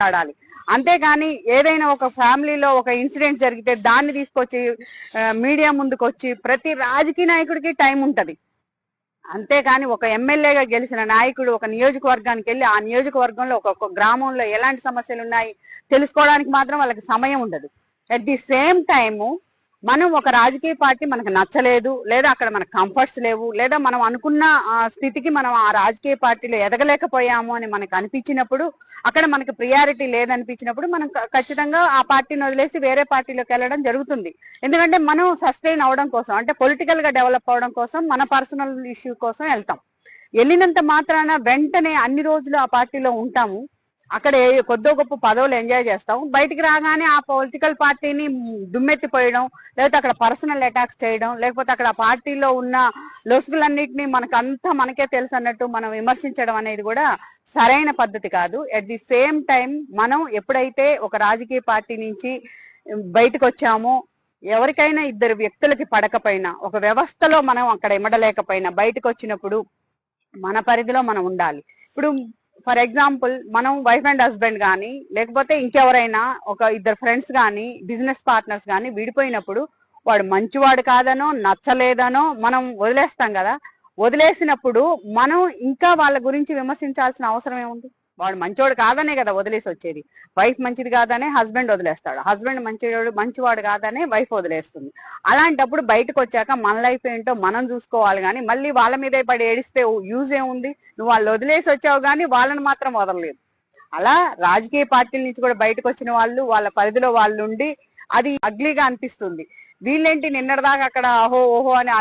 మాట్లాడాలి. అంతేగాని ఏదైనా ఒక ఫ్యామిలీలో ఒక ఇన్సిడెంట్ జరిగితే దాన్ని తీసుకొచ్చి మీడియా ముందుకు వచ్చి ప్రతి రాజకీయ నాయకుడికి టైం ఉంటది. అంతేగాని ఒక ఎమ్మెల్యేగా గెలిచిన నాయకుడు ఒక నియోజకవర్గానికి వెళ్ళి ఆ నియోజకవర్గంలో ఒక గ్రామంలో ఎలాంటి సమస్యలు ఉన్నాయి తెలుసుకోవడానికి మాత్రం వాళ్ళకి సమయం ఉండదు. అట్ ది సేమ్ టైము మనం ఒక రాజకీయ పార్టీ మనకు నచ్చలేదు, లేదా అక్కడ మనకు కంఫర్ట్స్ లేవు, లేదా మనం అనుకున్న స్థితికి మనం ఆ రాజకీయ పార్టీలో ఎదగలేకపోయాము అని మనకు అనిపించినప్పుడు, అక్కడ మనకు ప్రియారిటీ లేదనిపించినప్పుడు మనం ఖచ్చితంగా ఆ పార్టీని వదిలేసి వేరే పార్టీలోకి వెళ్ళడం జరుగుతుంది. ఎందుకంటే మనం సస్టైన్ అవడం కోసం, అంటే పొలిటికల్ గా డెవలప్ అవడం కోసం, మన పర్సనల్ ఇష్యూ కోసం వెళ్తాం. వెళ్ళినంత మాత్రాన వెంటనే అన్ని రోజులు ఆ పార్టీలో ఉంటాము, అక్కడ కొద్దో గొప్ప పదవులు ఎంజాయ్ చేస్తాం, బయటికి రాగానే ఆ పొలిటికల్ పార్టీని దుమ్మెత్తిపోయడం, లేకపోతే అక్కడ పర్సనల్ అటాక్స్ చేయడం, లేకపోతే అక్కడ ఆ పార్టీలో ఉన్న లొసుగులన్నింటినీ మనకంతా మనకే తెలుసు అన్నట్టు మనం విమర్శించడం అనేది కూడా సరైన పద్ధతి కాదు. అట్ ది సేమ్ టైం మనం ఎప్పుడైతే ఒక రాజకీయ పార్టీ నుంచి బయటకు వచ్చామో, ఎవరికైనా ఇద్దరు వ్యక్తులకి పడకపోయినా, ఒక వ్యవస్థలో మనం అక్కడ ఇమడలేకపోయినా బయటకు వచ్చినప్పుడు మన పరిధిలో మనం ఉండాలి. ఇప్పుడు ఫర్ ఎగ్జాంపుల్ మనం వైఫ్ అండ్ హస్బెండ్ కానీ, లేకపోతే ఇంకెవరైనా ఒక ఇద్దరు ఫ్రెండ్స్ కానీ, బిజినెస్ పార్ట్నర్స్ కానీ విడిపోయినప్పుడు వాడు మంచివాడు కాదనో నచ్చలేదనో మనం వదిలేస్తాం కదా. వదిలేసినప్పుడు మనం ఇంకా వాళ్ళ గురించి విమర్శించాల్సిన అవసరం ఏముంది? వాడు మంచివాడు కాదనే కదా వదిలేసి వచ్చేది. వైఫ్ మంచిది కాదనే హస్బెండ్ వదిలేస్తాడు, హస్బెండ్ మంచివాడు కాదనే వైఫ్ వదిలేస్తుంది. అలాంటప్పుడు బయటకు వచ్చాక మన లైఫ్ ఏంటో మనం చూసుకోవాలి, కానీ మళ్ళీ వాళ్ళ మీదే పడి ఏడిస్తే యూజ్ ఏముంది? నువ్వు వాళ్ళు వదిలేసి వచ్చావు కానీ వాళ్ళని మాత్రం వదలలేదు. అలా రాజకీయ పార్టీల నుంచి కూడా బయటకు వచ్చిన వాళ్ళు వాళ్ళ పరిధిలో వాళ్ళు ఉండి అది అగ్లీగా అనిపిస్తుంది. వీళ్ళేంటి నిన్నటిదాకా అక్కడ ఓహో ఓహో అని